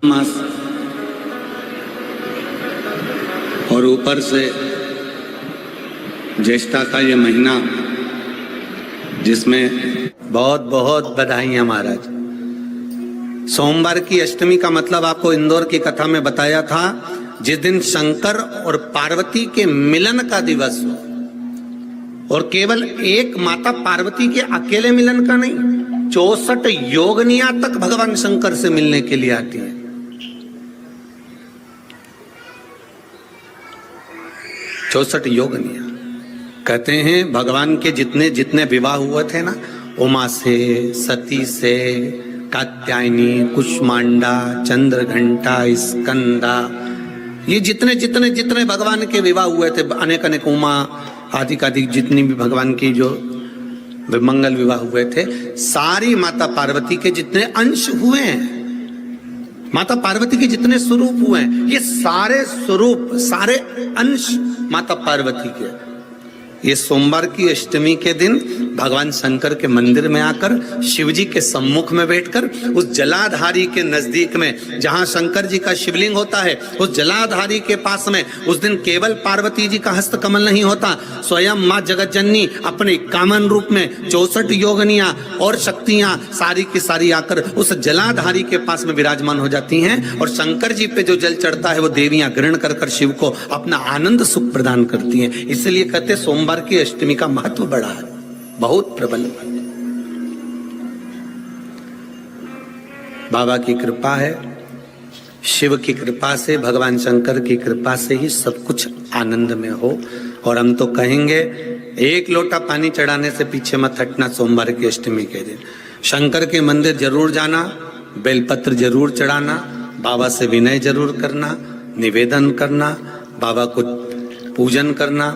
मास और ऊपर से ज्येष्ठा का ये महीना जिसमें बहुत बहुत बधाइयां महाराज। सोमवार की अष्टमी का मतलब आपको इंदौर की कथा में बताया था, जिस दिन शंकर और पार्वती के मिलन का दिवस हो, और केवल एक माता पार्वती के अकेले मिलन का नहीं, 64 योगनियां तक भगवान शंकर से मिलने के लिए आती है। 64 योगनियां कहते हैं भगवान के जितने जितने विवाह हुए थे ना, उमा से, सती से, कात्यायनी, कुष्मांडा, चंद्रघंटा, स्कंदा, ये जितने जितने जितने भगवान के विवाह हुए थे, अनेक अनेक उमा आदि आदि जितनी भी भगवान की जो मंगल विवाह हुए थे, सारी माता पार्वती के जितने अंश हुए हैं, माता पार्वती के जितने स्वरूप हुए हैं, ये सारे स्वरूप सारे अंश माता पार्वती के। ये सोमवार की अष्टमी के दिन भगवान शंकर के मंदिर में आकर शिवजी के सम्मुख में बैठकर उस जलाधारी के नजदीक में, जहां शंकर जी का शिवलिंग होता है, उस जलाधारी के पास में उस दिन केवल पार्वती जी का हस्त कमल नहीं होता, स्वयं मां जगत जननी अपने कामन रूप में 64 योगनियां और शक्तियां सारी की सारी आकर उस जलाधारी के पास में विराजमान हो जाती हैं, और शंकर जी पे जो जल चढ़ता है वो देवियां ग्रहण कर कर शिव को अपना आनंद सुख प्रदान करती हैं। इसलिए कहते सोमवार की अष्टमी का महत्व बड़ा है, बहुत प्रबल। बाबा की कृपा है, शिव की कृपा से, भगवान शंकर की कृपा से ही सब कुछ आनंद में हो। और हम तो कहेंगे एक लोटा पानी चढ़ाने से पीछे मत हटना। सोमवार की अष्टमी के दिन शंकर के मंदिर जरूर जाना, बेलपत्र जरूर चढ़ाना, बाबा से विनय जरूर करना, निवेदन करना, बाबा को पूजन करना,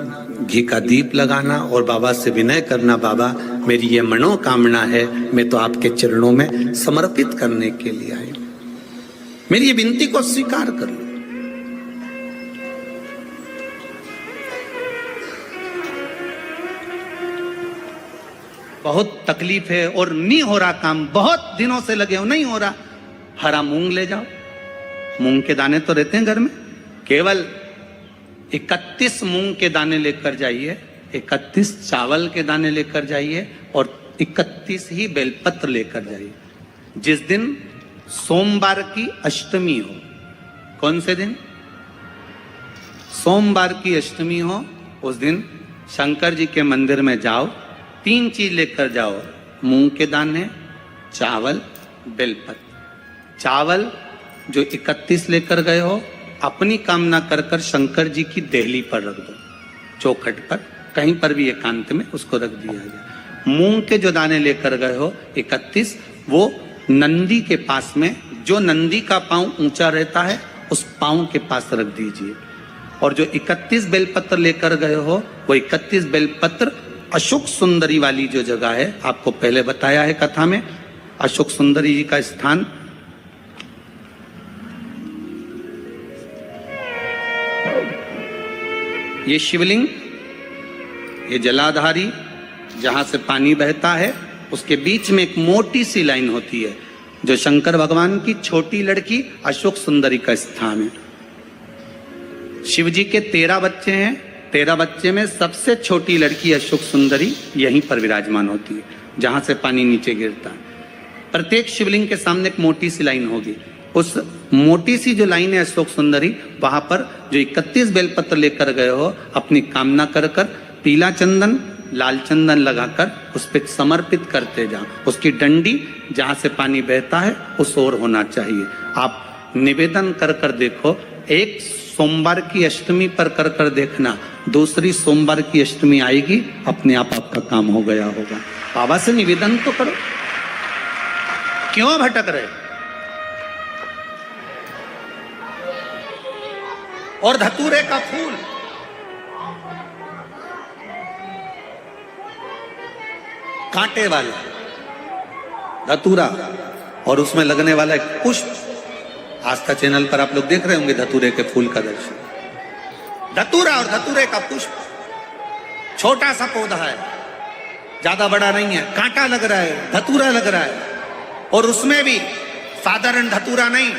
घी का दीप लगाना और बाबा से विनय करना, बाबा मेरी ये मनोकामना है, मैं तो आपके चरणों में समर्पित करने के लिए आई, मेरी ये विनती को स्वीकार कर लो। बहुत तकलीफ है और नहीं हो रहा काम, बहुत दिनों से लगे हो, नहीं हो रहा, हरा मूंग ले जाओ। मूंग के दाने तो रहते हैं घर में, केवल 31 मूंग के दाने लेकर जाइए, 31 चावल के दाने लेकर जाइए और 31 ही बेलपत्र लेकर जाइए। जिस दिन सोमवार की अष्टमी हो, कौन से दिन? सोमवार की अष्टमी हो, उस दिन शंकर जी के मंदिर में जाओ, 3 चीज लेकर जाओ, मूंग के दाने, चावल, बेलपत्र। चावल जो 31 लेकर गए हो, अपनी कामना कर कर शंकर जी की देहली पर रख दो, चौखट पर, कहीं पर भी एकांत में उसको रख दिया जाए। मूंग के जो दाने लेकर गए हो 31, वो नंदी के पास में, जो नंदी का पांव ऊंचा रहता है उस पांव के पास रख दीजिए। और जो 31 बेलपत्र लेकर गए हो, वो 31 बेलपत्र अशोक सुंदरी वाली जो जगह है, आपको पहले बताया है कथा में, अशोक सुंदरी जी का स्थान ये शिवलिंग, ये जलाधारी जहां से पानी बहता है, उसके बीच में एक मोटी सी लाइन होती है जो शंकर भगवान की छोटी लड़की अशोक सुंदरी का स्थान है। शिव जी के 13 बच्चे हैं, 13 बच्चे में सबसे छोटी लड़की अशोक सुंदरी यहीं पर विराजमान होती है, जहां से पानी नीचे गिरता है। प्रत्येक शिवलिंग के सामने एक मोटी सी लाइन होगी, उस मोटी सी जो लाइन है अशोक सुंदरी, वहां पर जो 31 बेलपत्र लेकर गए हो, अपनी कामना कर कर पीला चंदन, लाल चंदन लगाकर उस पर समर्पित करते जाओ। उसकी डंडी जहां से पानी बहता है उस ओर होना चाहिए। आप निवेदन कर कर देखो, एक सोमवार की अष्टमी पर कर कर देखना, दूसरी सोमवार की अष्टमी आएगी, अपने आप आपका काम हो गया होगा। बाबा से निवेदन तो करो, क्यों भटक रहे? और धतूरे का फूल, कांटे वाला धतूरा, और उसमें लगने वाला एक पुष्प। आस्था चैनल पर आप लोग देख रहे होंगे धतूरे के फूल का दर्शन। धतूरा और धतूरे का पुष्प, छोटा सा पौधा है, ज्यादा बड़ा नहीं है, कांटा लग रहा है, धतूरा लग रहा है, और उसमें भी साधारण धतूरा नहीं,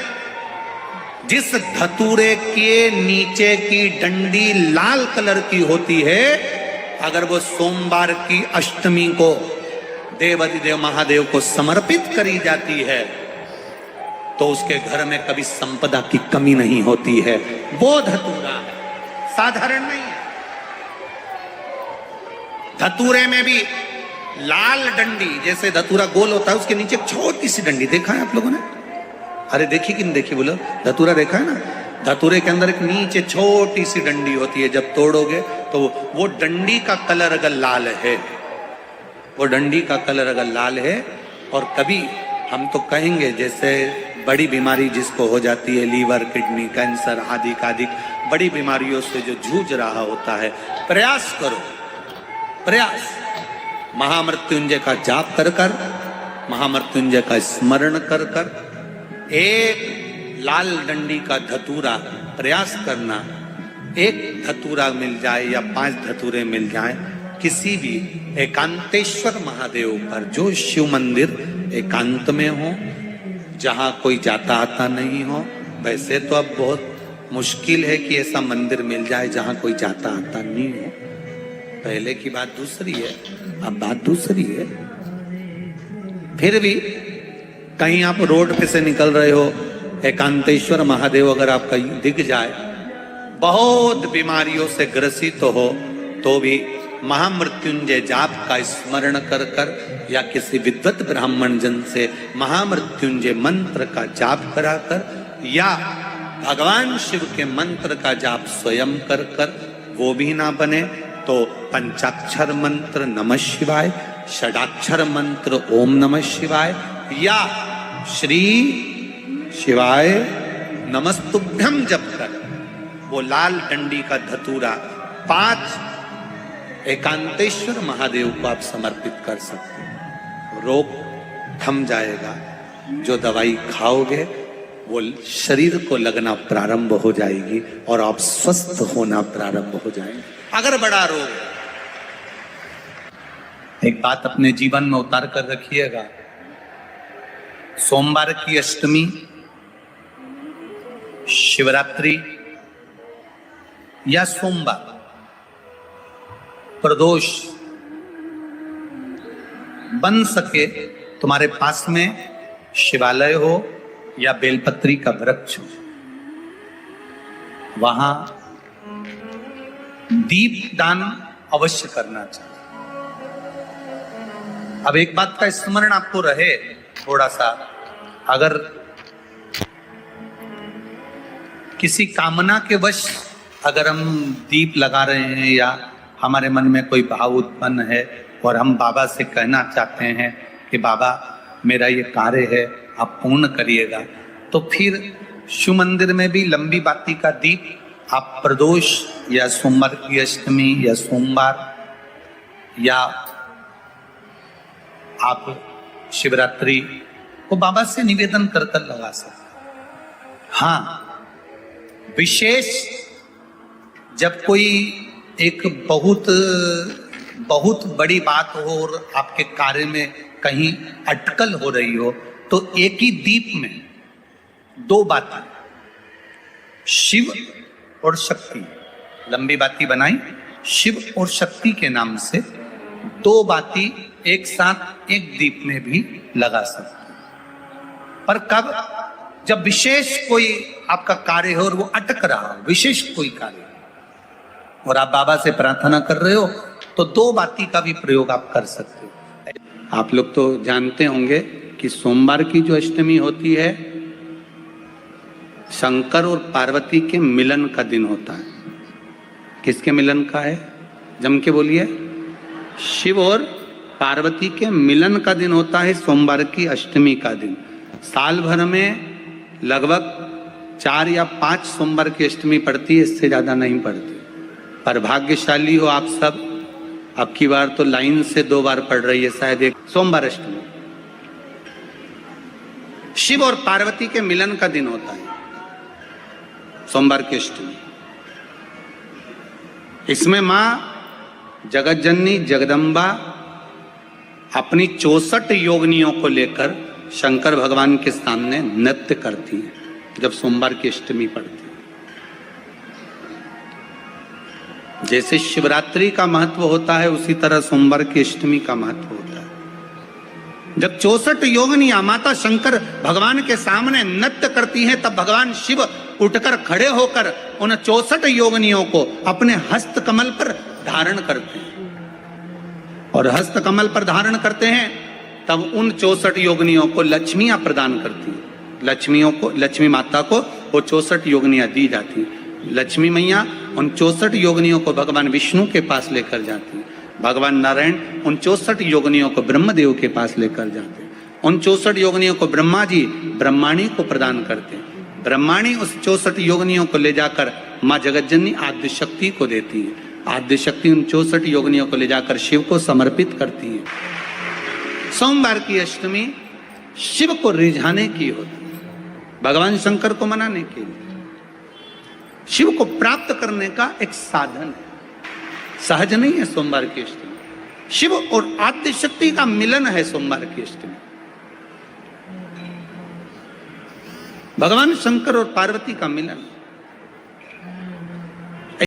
जिस धतूरे के नीचे की डंडी लाल कलर की होती है, अगर वो सोमवार की अष्टमी को देवाधिदेव महादेव को समर्पित करी जाती है तो उसके घर में कभी संपदा की कमी नहीं होती है। वो धतूरा है, साधारण नहीं है। धतूरे में भी लाल डंडी, जैसे धतूरा गोल होता है उसके नीचे छोटी सी डंडी, देखा है आप लोगों ने? अरे देखी कि नहीं देखी बोलो? धतूरा देखा है ना? धतूरे के अंदर एक नीचे छोटी सी डंडी होती है, जब तोड़ोगे तो वो डंडी का कलर अगर लाल है, वो डंडी का कलर अगर लाल है, और कभी हम तो कहेंगे जैसे बड़ी बीमारी जिसको हो जाती है, लीवर, किडनी, कैंसर आदि आदि बड़ी बीमारियों से जो जूझ रहा होता है, प्रयास करो, प्रयास महामृत्युंजय का जाप कर कर, महामृत्युंजय का स्मरण कर कर, एक लाल डंडी का धतूरा प्रयास करना, एक धतूरा मिल जाए या 5 धतूरे मिल जाए किसी भी एकांतेश्वर महादेव पर, जो शिव मंदिर एकांत में हो, जहां कोई जाता आता नहीं हो। वैसे तो अब बहुत मुश्किल है कि ऐसा मंदिर मिल जाए जहां कोई जाता आता नहीं हो। पहले की बात दूसरी है, अब बात दूसरी है। फिर भी कहीं आप रोड पे से निकल रहे हो, एकांतेश्वर महादेव अगर आपका दिख जाए, बहुत बीमारियों से ग्रसित हो, तो भी महामृत्युंजय जाप का स्मरण कर कर या किसी विद्वत ब्राह्मण जन से महामृत्युंजय मंत्र का जाप कराकर, या भगवान शिव के मंत्र का जाप स्वयं कर कर, वो भी ना बने तो पंचाक्षर मंत्र नमः शिवाय, षडाक्षर मंत्र ओम नमः शिवाय, या श्री शिवाय नमस्तुभ्यम जप कर वो लाल डंडी का धतूरा 5 एकांतेश्वर महादेव को आप समर्पित कर सकते हैं। रोग थम जाएगा, जो दवाई खाओगे वो शरीर को लगना प्रारंभ हो जाएगी और आप स्वस्थ होना प्रारंभ हो जाएंगे। अगर बड़ा रोग, एक बात अपने जीवन में उतार कर रखिएगा, सोमवार की अष्टमी, शिवरात्रि या सोमवार, प्रदोष बन सके तुम्हारे पास में शिवालय हो या बेलपत्री का वृक्ष हो, वहां दीप दान अवश्य करना चाहिए। अब एक बात का स्मरण आपको रहे थोड़ा सा, अगर किसी कामना के वश अगर हम दीप लगा रहे हैं या हमारे मन में कोई भाव उत्पन्न है और हम बाबा से कहना चाहते हैं कि बाबा मेरा ये कार्य है आप पूर्ण करिएगा, तो फिर शिव मंदिर में भी लंबी बाती का दीप आप प्रदोष या सोमवार की अष्टमी या सोमवार या आप शिवरात्रि को बाबा से निवेदन कर कर लगा सकते। हाँ, विशेष जब कोई एक बहुत बड़ी बात हो और आपके कार्य में कहीं अटकल हो रही हो, तो एक ही दीप में 2 बातें, शिव और शक्ति, लंबी बाती बनाई, शिव और शक्ति के नाम से 2 बाती एक साथ एक दीप में भी लगा सकते हैं। पर कब? जब विशेष कोई आपका कार्य हो और वो अटक रहा हो, विशेष कोई कार्य, और आप बाबा से प्रार्थना कर रहे हो, तो 2 बाती का भी प्रयोग आप कर सकते हो। आप लोग तो जानते होंगे कि सोमवार की जो अष्टमी होती है, शंकर और पार्वती के मिलन का दिन होता है। किसके मिलन का है? जम के बोलिए। शिव और पार्वती के मिलन का दिन होता है सोमवार की अष्टमी का दिन। साल भर में लगभग 4 या 5 सोमवार की अष्टमी पड़ती है, इससे ज्यादा नहीं पड़ती। पर भाग्यशाली हो आप सब, अब की बार तो लाइन से 2 बार पड़ रही है शायद, एक सोमवार अष्टमी। शिव और पार्वती के मिलन का दिन होता है सोमवार की अष्टमी। इसमें मां जगत जननी जगदम्बा अपनी 64 योगिनियों को लेकर शंकर भगवान के सामने नृत्य करती है। जब सोमवार की अष्टमी पड़ती है। जैसे शिवरात्रि का महत्व होता है उसी तरह सोमवार की अष्टमी का महत्व होता है। जब 64 योगिनियां माता शंकर भगवान के सामने नृत्य करती हैं तब भगवान शिव उठकर खड़े होकर उन 64 योगिनियों को अपने हस्त कमल पर धारण करते हैं, और हस्त कमल पर धारण करते हैं तब उन 64 योगिनियों को लक्ष्मियां प्रदान करती हैं। लक्ष्मी माता को वो 64 योगिनियां दी जाती हैं। लक्ष्मी मैया उन 64 योगिनियों को भगवान विष्णु के पास लेकर जाती है। भगवान नारायण उन 64 योगिनियों को ब्रह्मदेव के पास लेकर जाते हैं। उन 64 योगिनियों को ब्रह्मा जी ब्रह्माणी को प्रदान करते हैं। ब्रह्माणी उस 64 योगिनियों को ले जाकर माँ जगतजननी आद्य शक्ति को देती है। आद्य शक्ति उन 64 योगिनियों को ले जाकर शिव को समर्पित करती है। सोमवार की अष्टमी शिव को रिझाने की होती है, भगवान शंकर को मनाने के लिए, शिव को प्राप्त करने का एक साधन है, सहज नहीं है। सोमवार की अष्टमी शिव और आद्य शक्ति का मिलन है। सोमवार की अष्टमी भगवान शंकर और पार्वती का मिलन।